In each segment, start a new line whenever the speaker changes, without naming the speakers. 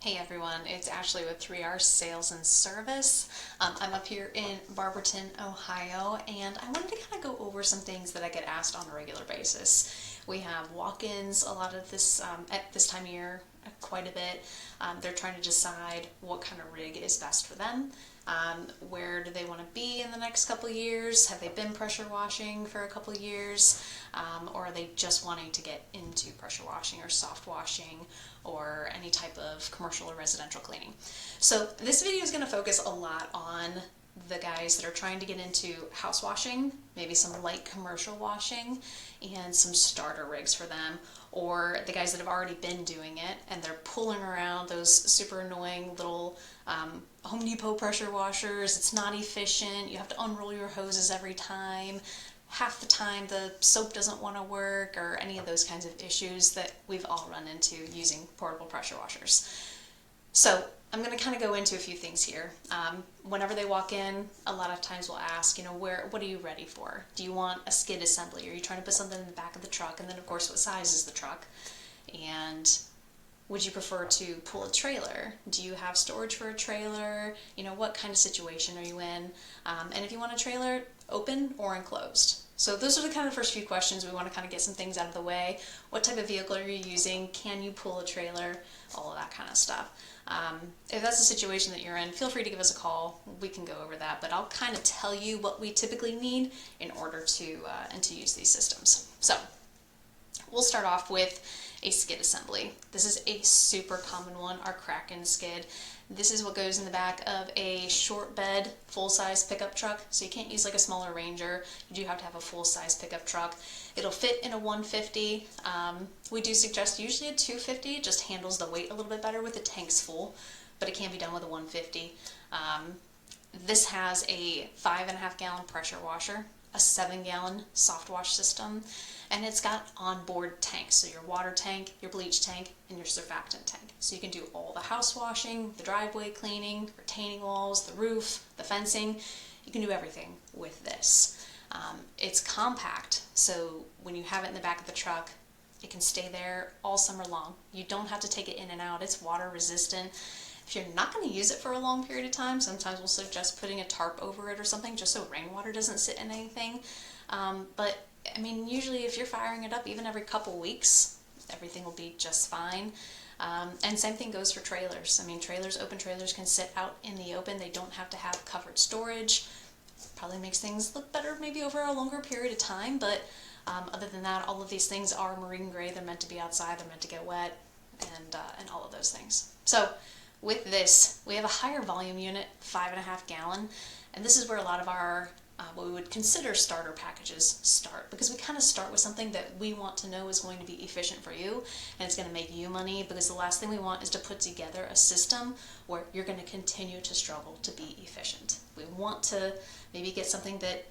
Hey everyone, it's Ashley with 3R Sales and Service. I'm up here in Barberton, Ohio, and I wanted to kind of go over some things that I get asked on a regular basis. We have walk-ins a lot of this at this time of year, quite a bit. They're trying to decide what kind of rig is best for them. Where do they want to be in the next couple of years? Have they been pressure washing for a couple of years? Or are they just wanting to get into pressure washing or soft washing or any type of commercial or residential cleaning? So this video is going to focus a lot on the guys that are trying to get into house washing, maybe some light commercial washing, and some starter rigs for them, or the guys that have already been doing it and they're pulling around those super annoying little Home Depot pressure washers. It's not efficient. You have to unroll your hoses every time. Half the time the soap doesn't want to work, or any of those kinds of issues that we've all run into using portable pressure washers. So I'm going to kind of go into a few things here. Whenever they walk in, a lot of times we'll ask, what are you ready for? Do you want a skid assembly? Are you trying to put something in the back of the truck? And then of course, what size is the truck? And would you prefer to pull a trailer? Do you have storage for a trailer? What kind of situation are you in? And if you want a trailer, open or enclosed? So those are the kind of first few questions. We want to kind of get some things out of the way. What type of vehicle are you using? Can you pull a trailer? All of that kind of stuff. If that's the situation that you're in, feel free to give us a call. We can go over that, but I'll kind of tell you what we typically need in order to use these systems. So we'll start off with a skid assembly. This is a super common one, our Kraken skid. This is what goes in the back of a short bed, full-size pickup truck. So you can't use like a smaller Ranger. You do have to have a full-size pickup truck. It'll fit in a 150. We do suggest usually a 250. It just handles the weight a little bit better with the tanks full, but it can be done with a 150. This has a 5.5 gallon pressure washer, a 7-gallon soft wash system, and it's got onboard tanks. So your water tank, your bleach tank, and your surfactant tank. So you can do all the house washing, the driveway cleaning, retaining walls, the roof, the fencing. You can do everything with this. It's compact, so when you have it in the back of the truck, it can stay there all summer long. You don't have to take it in and out. It's water resistant. If you're not going to use it for a long period of time, sometimes we'll suggest putting a tarp over it or something just so rainwater doesn't sit in anything. But I mean, usually if you're firing it up even every couple weeks, everything will be just fine. And same thing goes for trailers. I mean, open trailers can sit out in the open. They don't have to have covered storage. Probably makes things look better maybe over a longer period of time, but other than that, all of these things are marine grade. They're meant to be outside. They're meant to get wet, and all of those things. So with this, we have a higher volume unit, 5.5 gallon, and this is where a lot of our what we would consider starter packages start, because we kind of start with something that we want to know is going to be efficient for you and it's going to make you money, because the last thing we want is to put together a system where you're going to continue to struggle to be efficient. We want to maybe get something that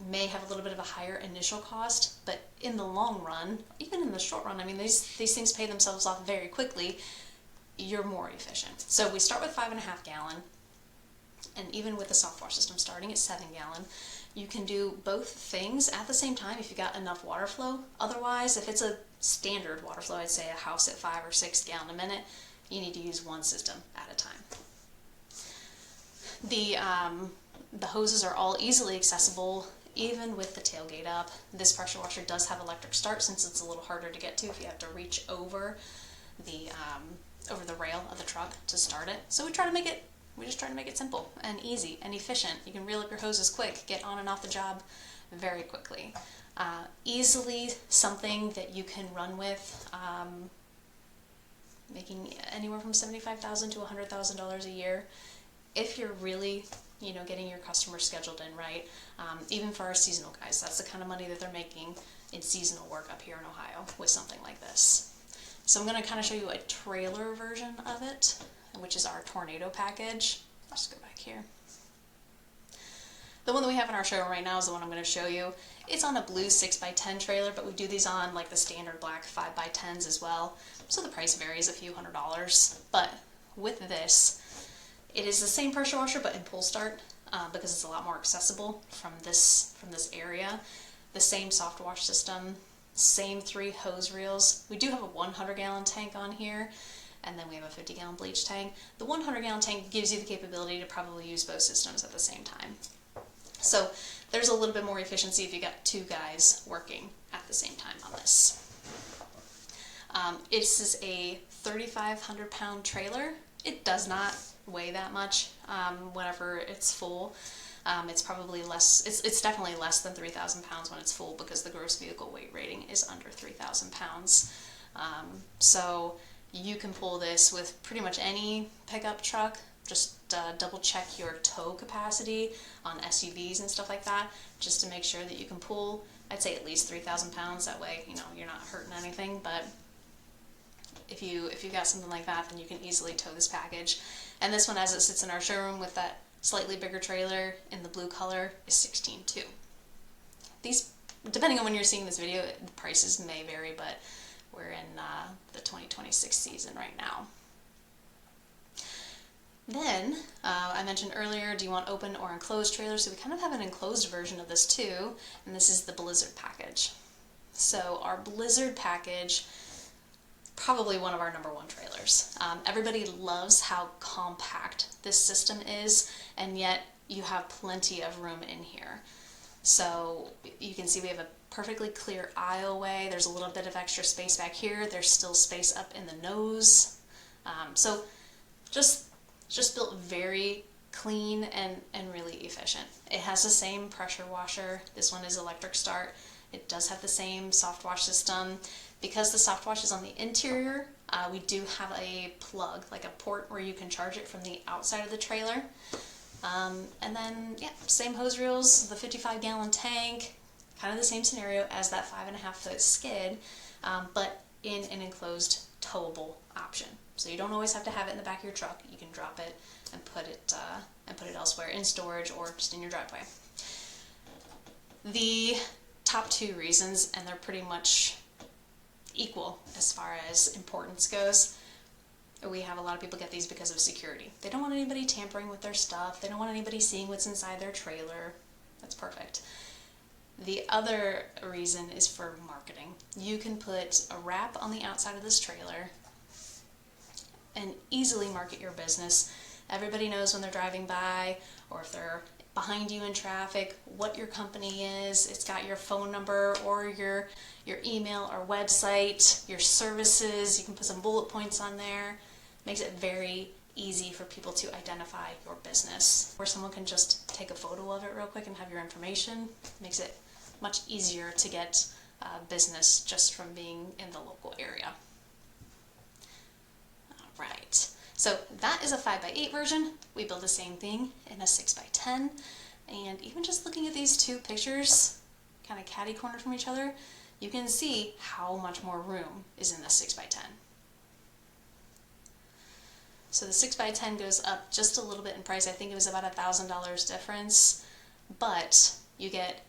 may have a little bit of a higher initial cost, but in the long run, even in the short run, I mean, these things pay themselves off very quickly. You're more efficient. So we start with 5.5 gallon, and even with the soft wash system starting at 7 gallon, you can do both things at the same time if you got enough water flow. Otherwise, if it's a standard water flow, I'd say a house at 5 or 6 gallon a minute, you need to use one system at a time. The hoses are all easily accessible, even with the tailgate up. This pressure washer does have electric start, since it's a little harder to get to if you have to reach over the rail of the truck to start it. So we just try to make it simple and easy and efficient. You can reel up your hoses quick, get on and off the job very quickly. Easily something that you can run with, making anywhere from $75,000 to $100,000 a year if you're really getting your customers scheduled in right. Even for our seasonal guys, that's the kind of money that they're making in seasonal work up here in Ohio with something like this. So I'm going to kind of show you a trailer version of it, which is our Tornado package. Let's go back here. The one that we have in our showroom right now is the one I'm going to show you. It's on a blue 6x10 trailer, but we do these on like the standard black 5x10s as well. So the price varies a few $100s. But with this, it is the same pressure washer but in pull start, because it's a lot more accessible from this area. The same soft wash system, same 3 hose reels. We do have a 100 gallon tank on here, and then we have a 50-gallon bleach tank. The 100-gallon tank gives you the capability to probably use both systems at the same time. So there's a little bit more efficiency if you got two guys working at the same time on this. This is a 3,500 pound trailer. It does not weigh that much whenever it's full. It's probably less, it's definitely less than 3,000 pounds when it's full because the gross vehicle weight rating is under 3,000 pounds. So you can pull this with pretty much any pickup truck. Just double check your tow capacity on SUVs and stuff like that, just to make sure that you can pull, I'd say at least 3,000 pounds. That way, you know, you're not hurting anything. But if you got something like that, then you can easily tow this package. And this one, as it sits in our showroom with that slightly bigger trailer in the blue color, is $16,200. These, depending on when you're seeing this video, the prices may vary, but we're in the 2026 season right now. Then, I mentioned earlier, do you want open or enclosed trailers? So we kind of have an enclosed version of this too, and this is the Blizzard package. So our Blizzard package, probably one of our #1 trailers. Everybody loves how compact this system is, and yet you have plenty of room in here. So you can see we have a perfectly clear aisleway. There's a little bit of extra space back here. There's still space up in the nose. So just built very clean and really efficient. It has the same pressure washer. This one is electric start. It does have the same soft wash system. Because the soft wash is on the interior, we do have a plug, like a port where you can charge it from the outside of the trailer. And then, yeah, same hose reels, the 55-gallon tank, kind of the same scenario as that 5.5-foot skid, but in an enclosed towable option. So you don't always have to have it in the back of your truck. You can drop it and put it elsewhere in storage or just in your driveway. The top two reasons, and they're pretty much equal as far as importance goes. We have a lot of people get these because of security. They don't want anybody tampering with their stuff. They don't want anybody seeing what's inside their trailer. That's perfect. The other reason is for marketing. You can put a wrap on the outside of this trailer and easily market your business. Everybody knows when they're driving by, or if they're behind you in traffic, what your company is. It's got your phone number or your email or website, your services. You can put some bullet points on there. Makes it very easy for people to identify your business. Or someone can just take a photo of it real quick and have your information. Makes it much easier to get business just from being in the local area. All right. So that is a 5x8 version. We build the same thing in a 6x10. And even just looking at these two pictures, kind of catty-cornered from each other, you can see how much more room is in the 6x10. So the 6x10 goes up just a little bit in price. I think it was about $1,000 difference, but you get,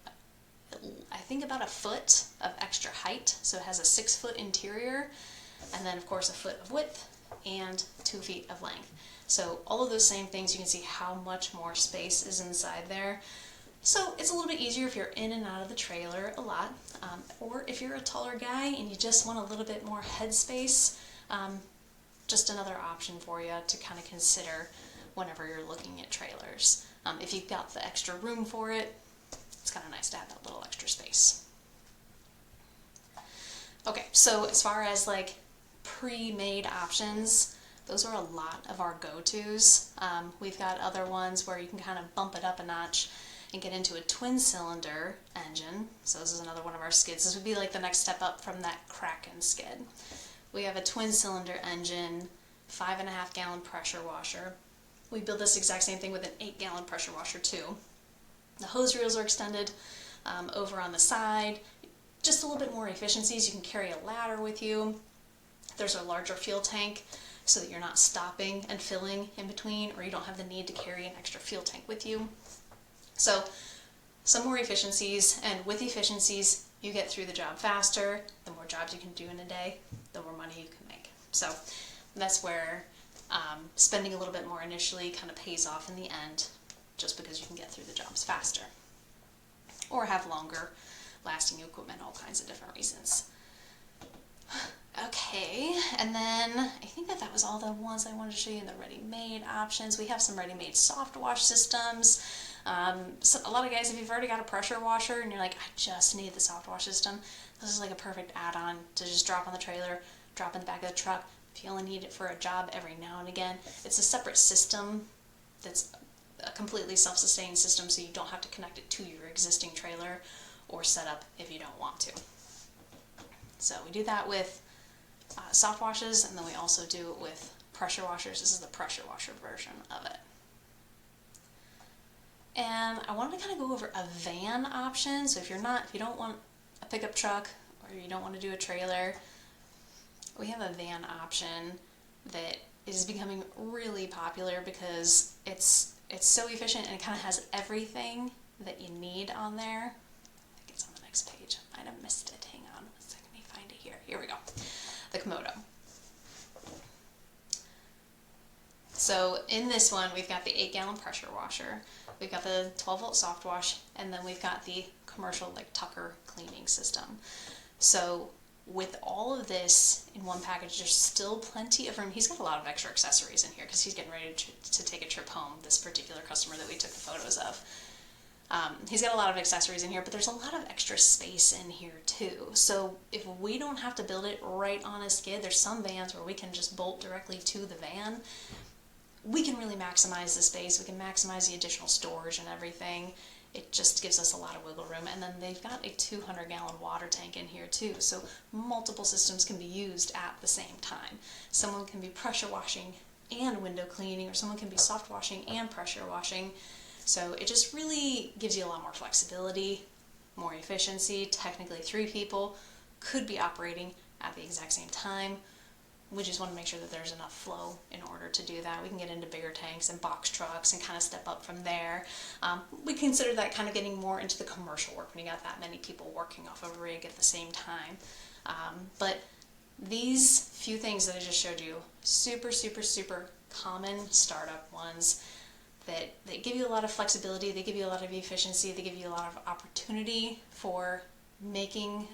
I think, about a foot of extra height. So it has a 6-foot interior, and then of course a foot of width and 2 feet of length. So all of those same things, you can see how much more space is inside there. So it's a little bit easier if you're in and out of the trailer a lot, or if you're a taller guy and you just want a little bit more headspace, just another option for you to kind of consider whenever you're looking at trailers. If you've got the extra room for it, it's kind of nice to have that little extra space. Okay, so as far as like pre-made options, those are a lot of our go-tos. We've got other ones where you can kind of bump it up a notch and get into a twin-cylinder engine. So this is another one of our skids. This would be like the next step up from that Kraken skid. We have a twin-cylinder engine, 5.5-gallon pressure washer. We build this exact same thing with an 8-gallon pressure washer too. The hose reels are extended over on the side. Just a little bit more efficiencies. You can carry a ladder with you. There's a larger fuel tank so that you're not stopping and filling in between, or you don't have the need to carry an extra fuel tank with you. So some more efficiencies, and with efficiencies you get through the job faster. The more jobs you can do in a day, the more money you can make. So that's where spending a little bit more initially kind of pays off in the end, just because you can get through the jobs faster or have longer lasting equipment, all kinds of different reasons. Okay, and then I think that was all the ones I wanted to show you in the ready-made options. We have some ready-made soft wash systems. So a lot of guys, if you've already got a pressure washer and you're like, I just need the soft wash system, this is like a perfect add-on to just drop on the trailer, drop in the back of the truck. If you only need it for a job every now and again, it's a separate system that's a completely self-sustained system, so you don't have to connect it to your existing trailer or setup if you don't want to. So we do that with soft washes, and then we also do it with pressure washers. This is the pressure washer version of it. And I wanted to kind of go over a van option. So if you don't want a pickup truck or you don't want to do a trailer, we have a van option that is becoming really popular because it's so efficient and it kind of has everything that you need on there. I think it's on the next page. I might have missed it. Hang on a second, let me find it here. Here we go. The Komodo. So in this one, we've got the 8-gallon pressure washer, we've got the 12-volt soft wash, and then we've got the commercial like Tucker cleaning system. So with all of this in one package, there's still plenty of room. He's got a lot of extra accessories in here because he's getting ready to take a trip home, this particular customer that we took the photos of. He's got a lot of accessories in here, but there's a lot of extra space in here too. So if we don't have to build it right on a skid, there's some vans where we can just bolt directly to the van. We can really maximize the space. We can maximize the additional storage and everything. It just gives us a lot of wiggle room. And then they've got a 200-gallon water tank in here too, so multiple systems can be used at the same time. Someone can be pressure washing and window cleaning, or someone can be soft washing and pressure washing. So it just really gives you a lot more flexibility, more efficiency. Technically 3 people could be operating at the exact same time. We just want to make sure that there's enough flow in order to do that. We can get into bigger tanks and box trucks and kind of step up from there. We consider that kind of getting more into the commercial work when you got that many people working off of a rig at the same time. But these few things that I just showed you, super, super, super common startup ones that give you a lot of flexibility, they give you a lot of efficiency, they give you a lot of opportunity for making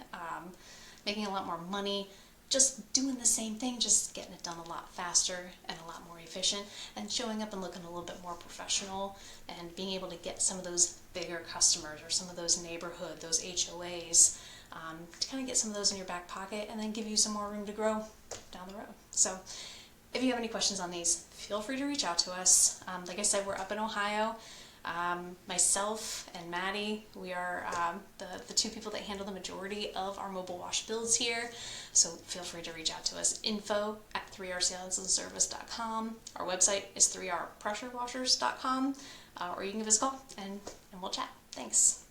a lot more money, just doing the same thing, just getting it done a lot faster and a lot more efficient, and showing up and looking a little bit more professional, and being able to get some of those bigger customers or some of those neighborhood, those HOAs, to kind of get some of those in your back pocket and then give you some more room to grow down the road. So if you have any questions on these, feel free to reach out to us. Like I said, we're up in Ohio. Myself and Maddie, we are the 2 people that handle the majority of our mobile wash builds here. So feel free to reach out to us. info@3rsalesandservice.com. Our website is 3rpressurewashers.com. Or you can give us a call and we'll chat. Thanks.